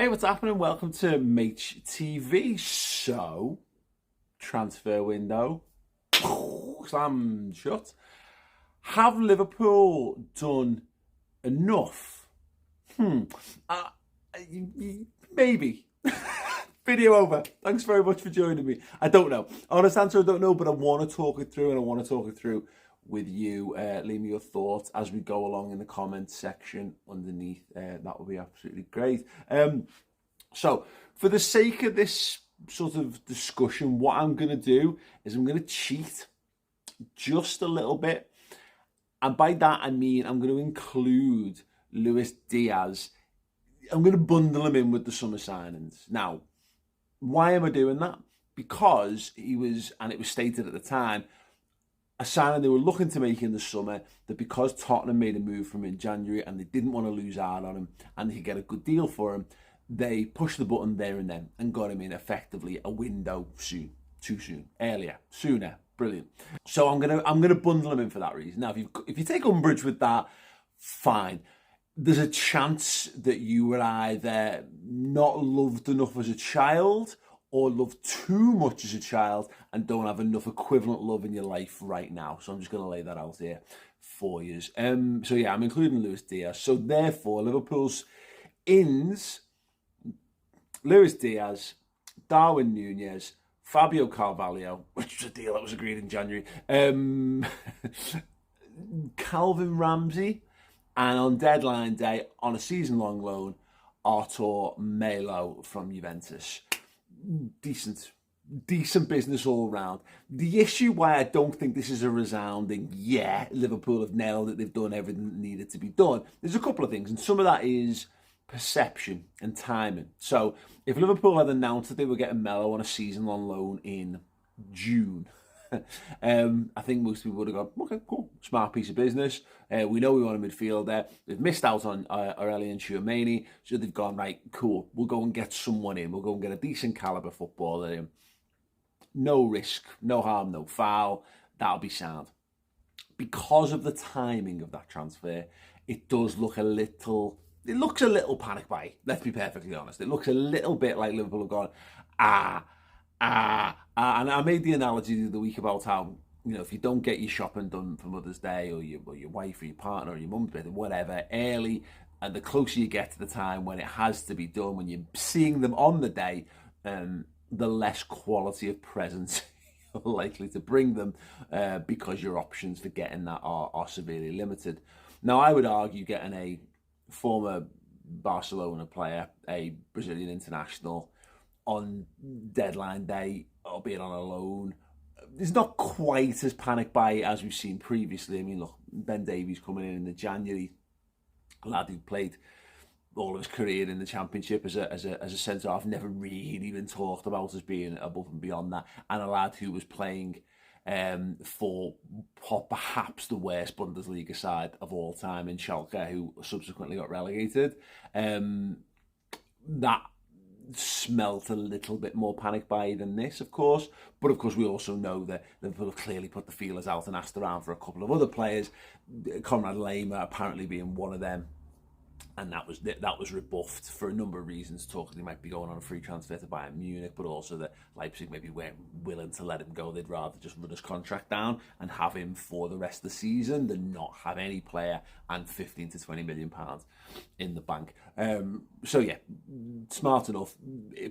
Hey, what's happening? Welcome to Maych TV. So, transfer window, slam shut. Have Liverpool done enough? Uh, Maybe. Video over. Thanks very much for joining me. I don't know. Honest answer, I don't know, but I want to talk it through, and I want to talk it through with you. Leave me your thoughts as we go along in the comments section underneath. That would be absolutely great. So, for the sake of this sort of discussion, what I'm going to do is I'm going to cheat just a little bit. And by that, I mean I'm going to include Luis Diaz. I'm going to bundle him in with the summer signings. Now, why am I doing that? Because he was, and it was stated at the time, a signing they were looking to make in the summer, that because Tottenham made a move from in January and they didn't want to lose out on him and they could get a good deal for him, they pushed the button there and then and got him in effectively a window soon, too soon, earlier, sooner. Brilliant. So I'm gonna bundle him in for that reason. Now, if you take umbrage with that, fine. There's a chance that you were either not loved enough as a child or loved too much as a child and don't have enough equivalent love in your life right now. So I'm just going to lay that out here for you. So yeah, I'm including Luis Diaz. So therefore, Liverpool's ins: Luis Diaz, Darwin Nunes, Fabio Carvalho, which was a deal that was agreed in January, Calvin Ramsey, and on deadline day, on a season-long loan, Artur Melo from Juventus. Decent business all round. The issue why I don't think this is a resounding, yeah, Liverpool have nailed it, they've done everything that needed to be done, there's a couple of things, and some of that is perception and timing. So if Liverpool had announced that they were getting Melo on a season-long loan in June, I think most people would have gone, okay, cool, smart piece of business. We know we want a midfielder. They've missed out on Aurelien Tchouameni, so they've gone, right, cool, we'll go and get someone in. We'll go and get a decent calibre footballer in. No risk, no harm, no foul. That'll be sound. Because of the timing of that transfer, it does look a little... It looks a little panic buy, let's be perfectly honest. It looks a little bit like Liverpool have gone, and I made the analogy the other week about how, you know, if you don't get your shopping done for Mother's Day or your wife or your partner or your mum's birthday, whatever, early, and the closer you get to the time when it has to be done, when you're seeing them on the day, the less quality of presents you're likely to bring them, because your options for getting that are severely limited. Now, I would argue getting a former Barcelona player, a Brazilian international, on deadline day, albeit on a loan, is not quite as panic buy as we've seen previously. I mean, look, Ben Davies coming in the January, a lad who played all of his career in the Championship as a centre half, never really been talked about as being above and beyond that, and a lad who was playing for perhaps the worst Bundesliga side of all time in Schalke, who subsequently got relegated. That smelt a little bit more panic buy than this, of course. But of course, we also know that Liverpool have clearly put the feelers out and asked around for a couple of other players, Conrad Lema apparently being one of them. And that was rebuffed for a number of reasons, talking he might be going on a free transfer to Bayern Munich, but also that Leipzig maybe weren't willing to let him go. They'd rather just run his contract down and have him for the rest of the season than not have any player and 15 to 20 million pounds in the bank. So yeah, smart enough,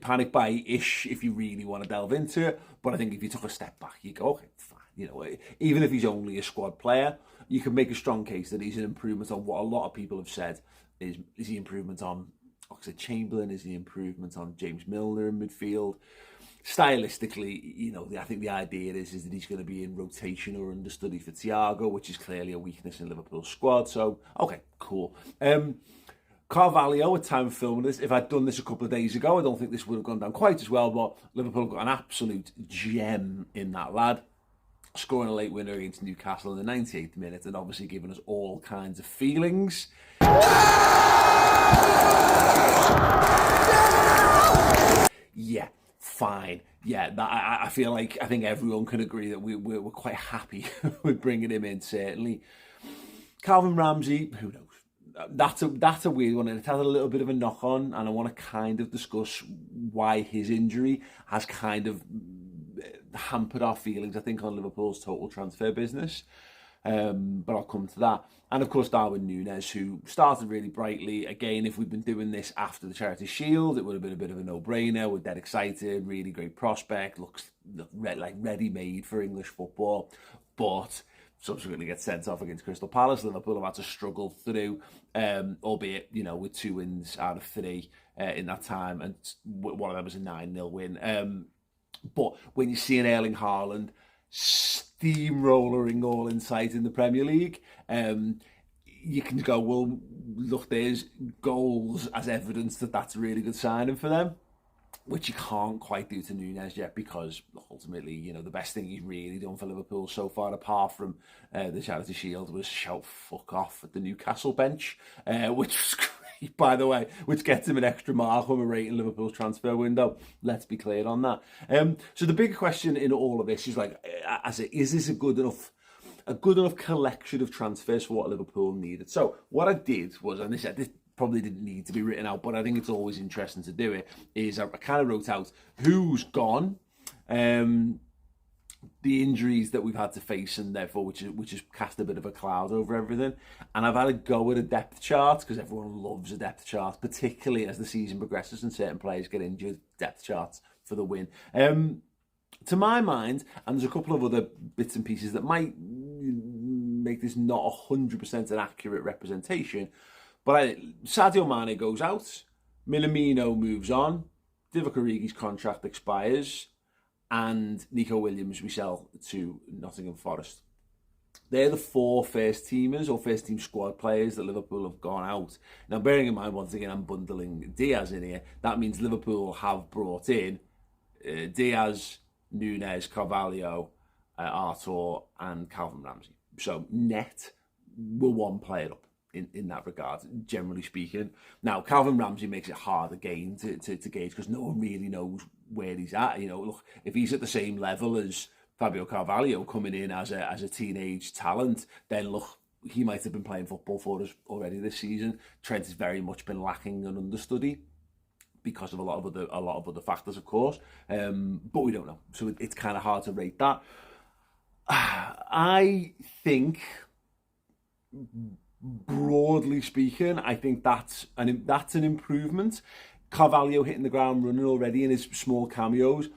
panic buy-ish if you really want to delve into it. But I think if you took a step back, you go, okay, fine. You know, even if he's only a squad player, you can make a strong case that he's an improvement on what a lot of people have said. Is the improvement on Oxlade-Chamberlain? Is the improvement on James Milner in midfield? Stylistically, you know, I think the idea is that he's going to be in rotation or understudy for Thiago, which is clearly a weakness in Liverpool's squad. So, okay, cool. Carvalho, at time of filming this, if I'd done this a couple of days ago, I don't think this would have gone down quite as well, but Liverpool got an absolute gem in that lad, scoring a late winner against Newcastle in the 98th minute and obviously giving us all kinds of feelings. Yeah, fine. Yeah, I feel like I think everyone can agree that we're quite happy with bringing him in, certainly. Calvin Ramsey, who knows? that's a weird one, and it has a little bit of a knock on, and I want to kind of discuss why his injury has kind of hampered our feelings, I think, on Liverpool's total transfer business. But I'll come to that. And of course, Darwin Nunes, who started really brightly. Again, if we'd been doing this after the Charity Shield, it would have been a bit of a no-brainer. We're dead excited, really great prospect, looks like ready-made for English football, but subsequently gets sent off against Crystal Palace. Liverpool have had to struggle through, albeit, with 2 wins out of 3 in that time, and one of them was a 9-0 win. But when you see an Erling Haaland steamrolling all in sight in the Premier League, you can go, well, look, there's goals as evidence that that's a really good signing for them, which you can't quite do to Nunes yet, because ultimately, the best thing he's really done for Liverpool so far, apart from the Charity Shield, was shout fuck off at the Newcastle bench, which was great, by the way, which gets him an extra mark when we're rating Liverpool's transfer window. Let's be clear on that. So the big question in all of this is, is this a good enough collection of transfers for what Liverpool needed? So what I did was, and this probably didn't need to be written out, but I think it's always interesting to do it, is I kind of wrote out who's gone, the injuries that we've had to face, and therefore which has cast a bit of a cloud over everything. And I've had a go at a depth chart, because everyone loves a depth chart, particularly as the season progresses and certain players get injured. Depth charts for the win. To my mind, and there's a couple of other bits and pieces that might make this not 100% an accurate representation, but Sadio Mané goes out, Minamino moves on, Divock Origi's contract expires, and Nico Williams we sell to Nottingham Forest. They're the 4 first-teamers or first-team squad players that Liverpool have gone out. Now, bearing in mind, once again, I'm bundling Diaz in here. That means Liverpool have brought in Diaz, Nunes, Carvalho, Artur, and Calvin Ramsey. So net, we're 1 player up in that regard, generally speaking. Now, Calvin Ramsey makes it hard again to gauge, because no one really knows where he's at. Look, if he's at the same level as Fabio Carvalho coming in as a teenage talent, then look, he might have been playing football for us already this season. Trent has very much been lacking an understudy because of a lot of other factors, of course. But we don't know, so it's kind of hard to rate that. I think, broadly speaking, I think that's an improvement. Carvalho hitting the ground running already in his small cameos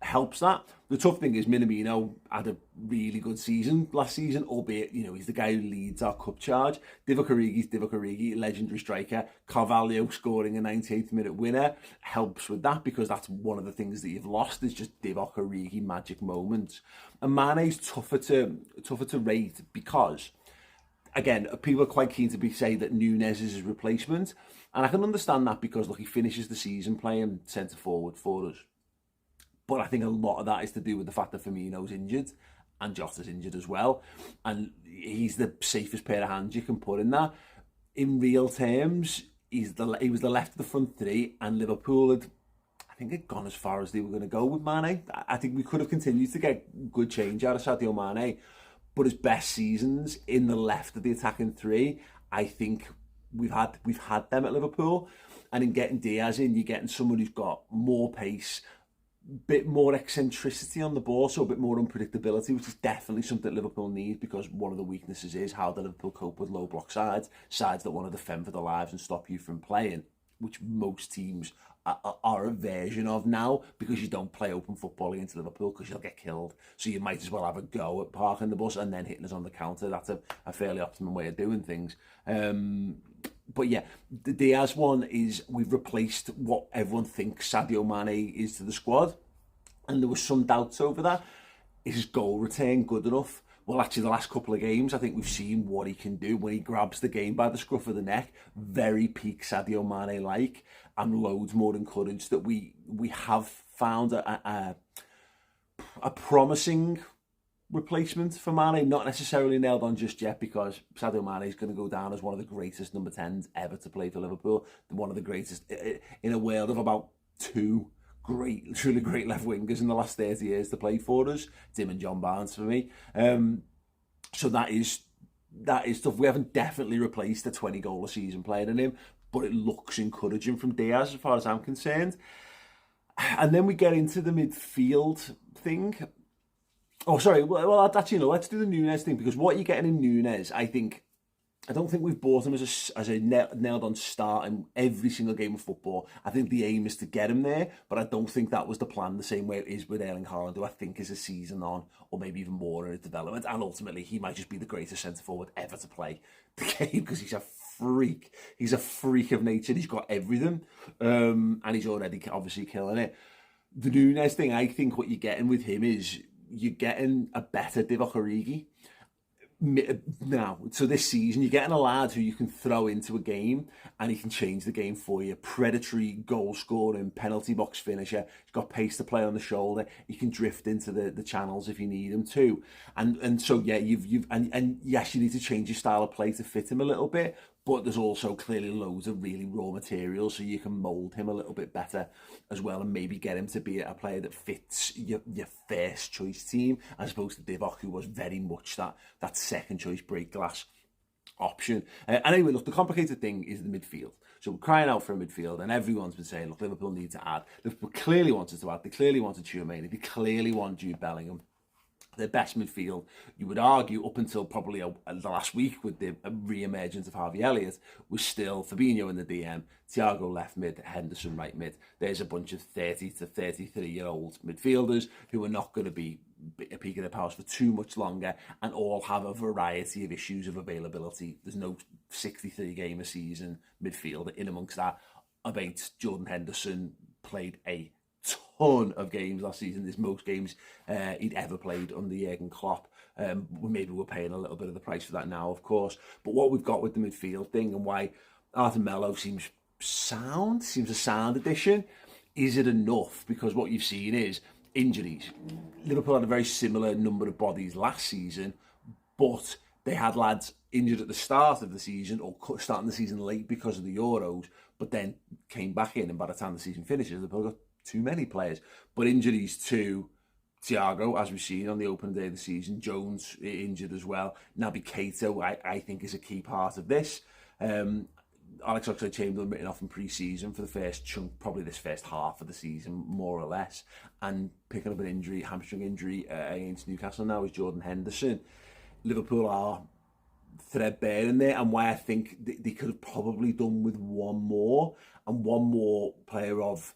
helps that. The tough thing is Minamino had a really good season last season, albeit, he's the guy who leads our cup charge. Divock Origi, legendary striker. Carvalho scoring a 98th minute winner helps with that, because that's one of the things that you've lost, is just Divock Origi magic moments. And Mane's tougher to rate, because, again, people are quite keen to say that Nunes is his replacement, and I can understand that, because, look, he finishes the season playing centre forward for us. But I think a lot of that is to do with the fact that Firmino's injured and Jota's injured as well, and he's the safest pair of hands you can put in that. In real terms, he was the left of the front 3, and Liverpool had gone as far as they were going to go with Mané. I think we could have continued to get good change out of Sadio Mané, but his best seasons in the left of the attacking 3, I think we've had them at Liverpool. And in getting Diaz in, you're getting someone who's got more pace, bit more eccentricity on the ball, so a bit more unpredictability, which is definitely something Liverpool need, because one of the weaknesses is how the Liverpool cope with low block sides that want to defend for their lives and stop you from playing, which most teams are a version of now, because you don't play open football against Liverpool because you'll get killed. So you might as well have a go at parking the bus and then hitting us on the counter. That's a fairly optimum way of doing things. But yeah, the Diaz one is, we've replaced what everyone thinks Sadio Mané is to the squad, and there was some doubts over that. Is his goal return good enough? Well, actually, the last couple of games, I think we've seen what he can do when he grabs the game by the scruff of the neck. Very peak Sadio Mané-like. I'm loads more encouraged that we have found a promising replacement for Mané, not necessarily nailed on just yet, because Sadio Mané is going to go down as one of the greatest number 10s ever to play for Liverpool, one of the greatest in a world of about 2 truly great left wingers in the last 30 years to play for us, Tim and John Barnes for me. So that is that is stuff. We haven't definitely replaced a 20-goal a season player in him, but it looks encouraging from Diaz as far as I'm concerned. And then we get into the midfield thing. Oh, sorry. Well, actually, no. Let's do the Nunes thing, because what you're getting in Nunes, I don't think we've bought him as a nailed-on start in every single game of football. I think the aim is to get him there, but I don't think that was the plan the same way it is with Erling Haaland, who I think is a season on, or maybe even more in his development. And ultimately, he might just be the greatest centre-forward ever to play the game, because he's a freak. He's a freak of nature. He's got everything, and he's already obviously killing it. The Nunes thing, I think what you're getting with him is you're getting a better Divock Origi. Now, so this season, you're getting a lad who you can throw into a game and he can change the game for you. Predatory, goal-scoring, penalty box finisher. He's got pace to play on the shoulder. He can drift into the channels if you need him to. And so, yeah, and yes, you need to change your style of play to fit him a little bit, but there's also clearly loads of really raw materials, so you can mould him a little bit better as well, and maybe get him to be a player that fits your first choice team, as opposed to Divock, who was very much that second choice break glass option. Anyway, look, the complicated thing is the midfield. So we're crying out for a midfield, and everyone's been saying, look, Liverpool need to add. Liverpool clearly wanted to add. They clearly wanted Tchouaméni. They clearly want Jude Bellingham. Their best midfield, you would argue, up until probably the last week with the re-emergence of Harvey Elliott, was still Fabinho in the DM, Thiago left mid, Henderson right mid. There's a bunch of 30 to 33-year-old midfielders who are not going to be a peak of their powers for too much longer, and all have a variety of issues of availability. There's no 63-game a season midfielder in amongst that. I bet Jordan Henderson played a ton of games last season. There's most games he'd ever played under Jurgen Klopp. Maybe we're paying a little bit of the price for that now, of course. But what we've got with the midfield thing, and why Arthur Melo seems a sound addition, is it enough? Because what you've seen is injuries. Liverpool had a very similar number of bodies last season, but they had lads injured at the start of the season, or starting the season late because of the Euros, but then came back in, and by the time the season finishes, Liverpool got too many players. But injuries to Thiago, as we've seen on the opening day of the season, Jones injured as well. Naby Keita, I think, is a key part of this. Alex Oxlade-Chamberlain written off in pre-season for the first chunk, probably this first half of the season, more or less, and picking up an injury, hamstring injury against Newcastle now is Jordan Henderson. Liverpool are threadbare in there, and why I think they could have probably done with one more player of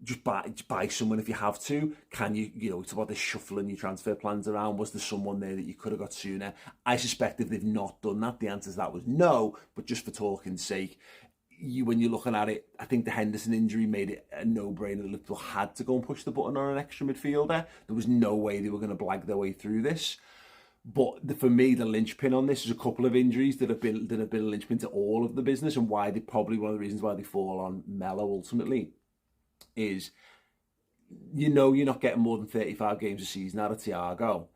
just buy someone if you have to. Can you, it's about this shuffling your transfer plans around. Was there someone there that you could have got sooner? I suspect if they've not done that, the answer to that was no, but just for talking's sake, when you're looking at it, I think the Henderson injury made it a no-brainer that Liverpool had to go and push the button on an extra midfielder. There was no way they were going to blag their way through this. But for me, the linchpin on this is a couple of injuries that have been a linchpin to all of the business, and why they probably one of the reasons why they fall on Melo ultimately is, you're not getting more than 35 games a season out of Thiago.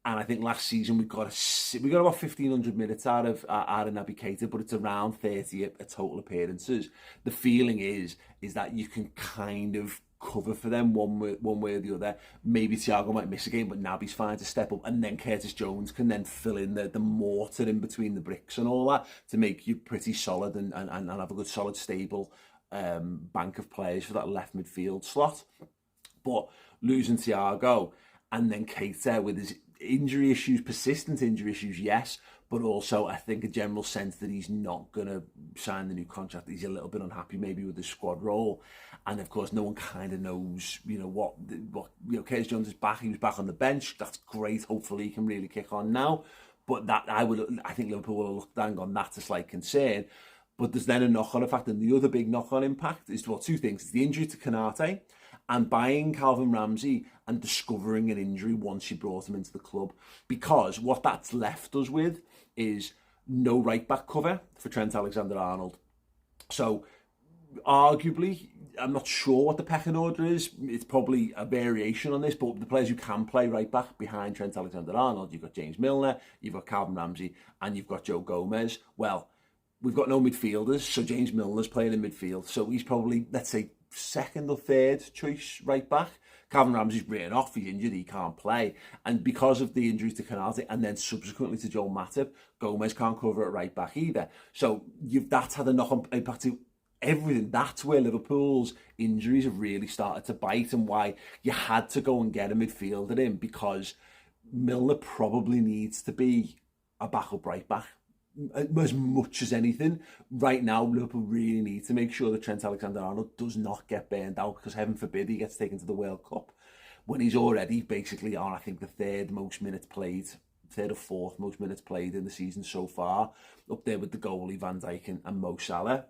And I think last season we got about 1,500 minutes out of Naby Keita, but it's around 30 at total appearances. The feeling is that you can kind of cover for them one way or the other. Maybe Thiago might miss a game, but Naby's fine to step up, and then Curtis Jones can then fill in the mortar in between the bricks and all that to make you pretty solid and have a good, solid, stable bank of players for that left midfield slot. But losing Thiago and then Keita with his injury issues, persistent injury issues, yes, but also I think a general sense that he's not going to sign the new contract. He's a little bit unhappy maybe with the squad role, and of course no one kind of knows what Curtis Jones is back. He was back on the bench. That's great. Hopefully he can really kick on now. But that I think Liverpool will have looked down on that as a slight concern. But there's then a knock-on effect, and the other big knock-on impact is, well, two things. It's the injury to Konate, and buying Calvin Ramsey and discovering an injury once you brought him into the club. Because what that's left us with is no right-back cover for Trent Alexander-Arnold. So, arguably, I'm not sure what the pecking order is. It's probably a variation on this, but the players who can play right-back behind Trent Alexander-Arnold, you've got James Milner, you've got Calvin Ramsey, and you've got Joe Gomez. Well, we've got no midfielders, so James Milner's playing in midfield. So he's probably, let's say, second or third choice right back. Calvin Ramsey's written off, he's injured, he can't play. And because of the injuries to Canate and then subsequently to Joel Matip, Gomez can't cover at right back either. So that's had a knock-on impact to everything. That's where Liverpool's injuries have really started to bite, and why you had to go and get a midfielder in, because Milner probably needs to be a backup right back as much as anything. Right now, Liverpool really need to make sure that Trent Alexander-Arnold does not get burned out, because heaven forbid he gets taken to the World Cup when he's already basically on, I think, the third or fourth most minutes played in the season so far, up there with the goalie Van Dijk and Mo Salah.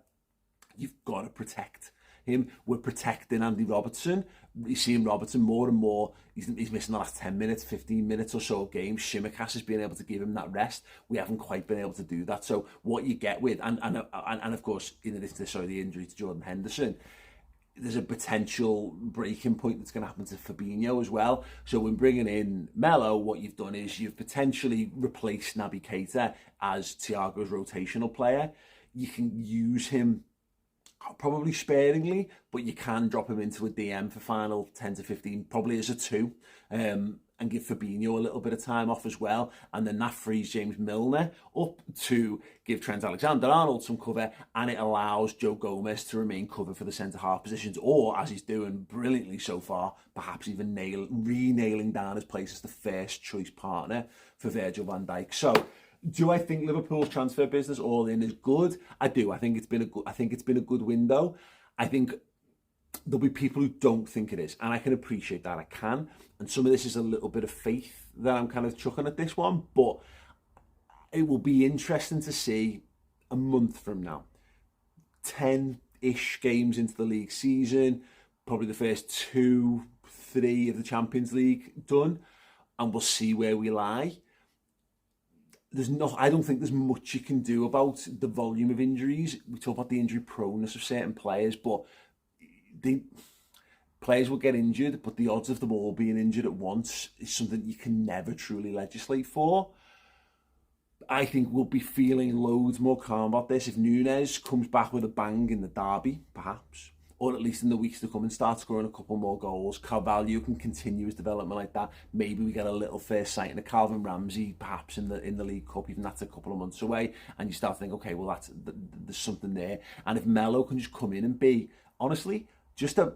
You've got to protect him. We're protecting Andy Robertson. You're seeing Robertson more and more. He's missing the last 10 minutes, 15 minutes or so of games. Tsimikas has been able to give him that rest. We haven't quite been able to do that. So what you get with, and of course, in addition to the injury to Jordan Henderson, there's a potential breaking point that's going to happen to Fabinho as well. So when bringing in Melo, what you've done is you've potentially replaced Naby Keita as Thiago's rotational player. You can use him probably sparingly, but you can drop him into a DM for final 10 to 15, probably as a 2, and give Fabinho a little bit of time off as well. And then that frees James Milner up to give Trent Alexander-Arnold some cover, and it allows Joe Gomez to remain covered for the centre-half positions, or, as he's doing brilliantly so far, perhaps even re-nailing down his place as the first choice partner for Virgil van Dijk. So, do I think Liverpool's transfer business all in is good? I do. I think it's been a good window. I think there'll be people who don't think it is, and I can appreciate that. I can, and some of this is a little bit of faith that I'm kind of chucking at this one. But it will be interesting to see a month from now, 10-ish games into the league season, probably the first 2-3 of the Champions League done, and we'll see where we lie. I don't think there's much you can do about the volume of injuries. We talk about the injury proneness of certain players, but players will get injured, but the odds of them all being injured at once is something you can never truly legislate for. I think we'll be feeling loads more calm about this if Nunes comes back with a bang in the derby, perhaps, or at least in the weeks to come, and start scoring a couple more goals. Carvalho can continue his development like that. Maybe we get a little first sighting of Calvin Ramsey, perhaps in the League Cup, even that's a couple of months away, and you start thinking, okay, well, there's something there. And if Melo can just come in and be, honestly, just a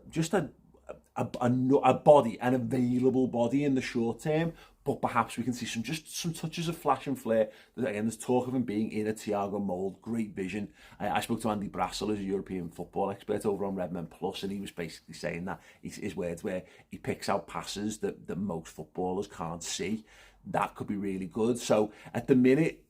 body, an available body in the short term, but perhaps we can see some touches of flash and flare. Again, there's talk of him being in a Thiago mould, great vision. I spoke to Andy Brassel, who's a European football expert over on Redmen Plus, and he was basically saying that his words where he picks out passes that most footballers can't see. That could be really good. So at the minute,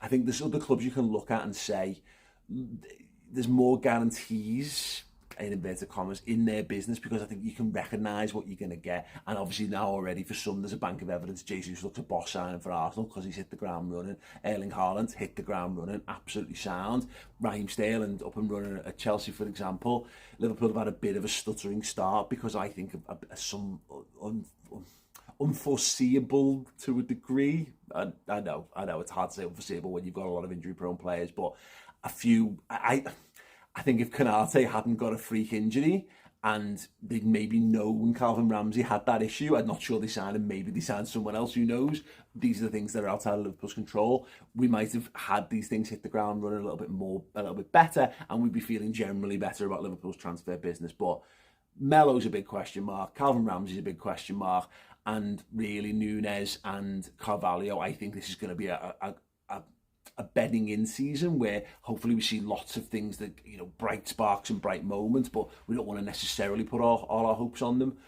I think there's other clubs you can look at and say there's more guarantees, in inverted commas, in their business, because I think you can recognise what you're going to get. And obviously now already for some there's a bank of evidence. Jesus looks a boss signing for Arsenal because he's hit the ground running. Erling Haaland hit the ground running, absolutely sound. Raheem Sterling up and running at Chelsea, for example. Liverpool have had a bit of a stuttering start because I think of some unforeseeable to a degree. I know it's hard to say unforeseeable when you've got a lot of injury prone players, but a few, I think if Canate hadn't got a freak injury and they'd maybe known Calvin Ramsey had that issue, I'm not sure they signed him, maybe they signed someone else, who knows. These are the things that are outside of Liverpool's control. We might have had these things hit the ground running a little bit better, and we'd be feeling generally better about Liverpool's transfer business. But Melo's a big question mark, Calvin Ramsey's a big question mark, and really Nunes and Carvalho, I think this is going to be a bedding in season where hopefully we see lots of things that, bright sparks and bright moments, but we don't want to necessarily put all our hopes on them.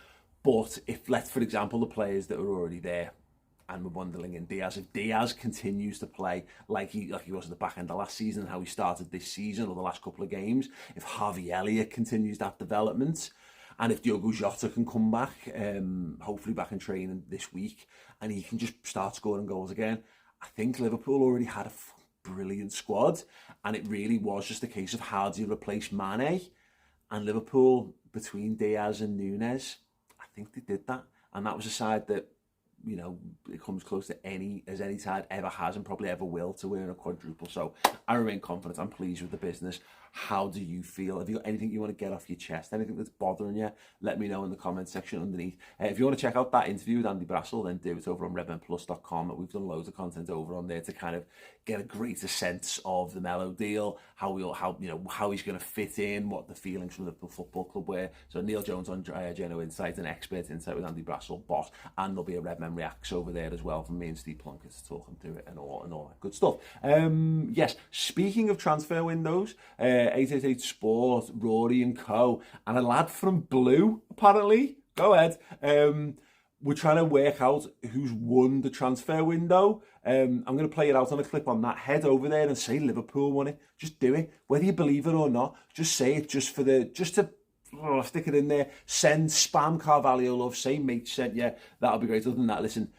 But if, for example, the players that are already there, and we're bundling in Diaz, if Diaz continues to play like he was at the back end of last season and how he started this season or the last couple of games, if Harvey Elliott continues that development, and if Diogo Jota can come back, hopefully back in training this week, and he can just start scoring goals again, I think Liverpool already had a brilliant squad, and it really was just a case of how do you replace Mané. And Liverpool, between Diaz and Nunes, I think they did that, and that was a side that you know, it comes close to any side ever has and probably ever will to winning a quadruple. So I remain confident. I'm pleased with the business. How do you feel? Have you got anything you want to get off your chest? Anything that's bothering you? Let me know in the comment section underneath. If you want to check out that interview with Andy Brassel, then do it over on redmenplus.com. We've done loads of content over on there to kind of get a greater sense of the Melo deal, how he's going to fit in, what the feelings from the Liverpool Football Club were. So Neil Jones on Geno Insight, an expert insight with Andy Brassel, boss, and there'll be a Redmen Reacts over there as well from me and Steve Plunkett talking through it and all that good stuff. Yes, speaking of transfer windows, 888 Sport, Rory and Co, and a lad from Blue, apparently. Go ahead. We're trying to work out who's won the transfer window. I'm going to play it out on a clip on that. Head over there and say Liverpool won it. Just do it. Whether you believe it or not, just say it just to stick it in there. Send spam Carvalho love. Say Maych said, yeah, that'll be great. Other than that, listen,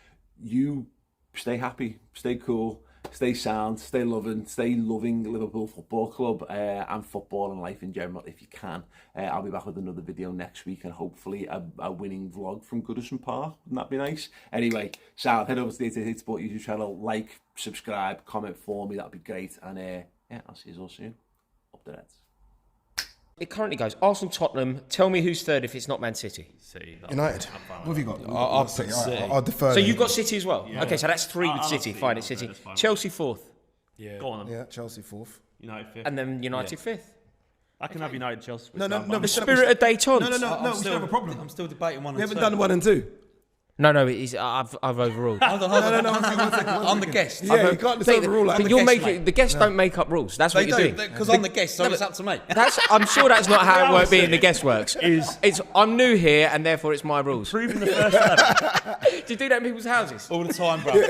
you stay happy, stay cool, stay sound, stay loving Liverpool Football Club and football and life in general if you can. I'll be back with another video next week and hopefully a winning vlog from Goodison Park. Wouldn't that be nice? Anyway, sound, head over to the 888 Sport YouTube channel, like, subscribe, comment for me, that'd be great. And yeah, I'll see you all soon. Up the Reds. It currently goes Arsenal, Tottenham. Tell me who's third if it's not Man City. City. United. What have you got? I'll put City. I'll defer. So you've got City as well? Yeah. Okay, so that's three with City. Fine, it's City. Chelsea fourth. Yeah. Go on then. Yeah, Chelsea fourth. United fifth. And then United fifth. I can have United, Chelsea. No. The spirit of Dayton. No, we still have a problem. I'm still debating one and two. We haven't done 1 and 2. No, it is. I've overruled. Hold on. One second. I'm the guest. Yeah, you can't just overrule like But that. the guests don't make up rules. That's what you're doing. Because I'm the guest, so it's up to me. I'm sure that's not how it works being the guest works. I'm new here and therefore it's my rules. Improving the first 11. Do you do that in people's houses? All the time, bro.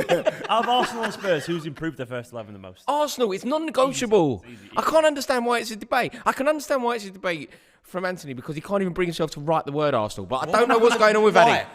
Out of Arsenal and Spurs, who's improved their first 11 the most? Arsenal, it's non-negotiable. Easy. I can't understand why it's a debate. I can understand why it's a debate from Anthony because he can't even bring himself to write the word Arsenal. But I don't know what's going on with Addy.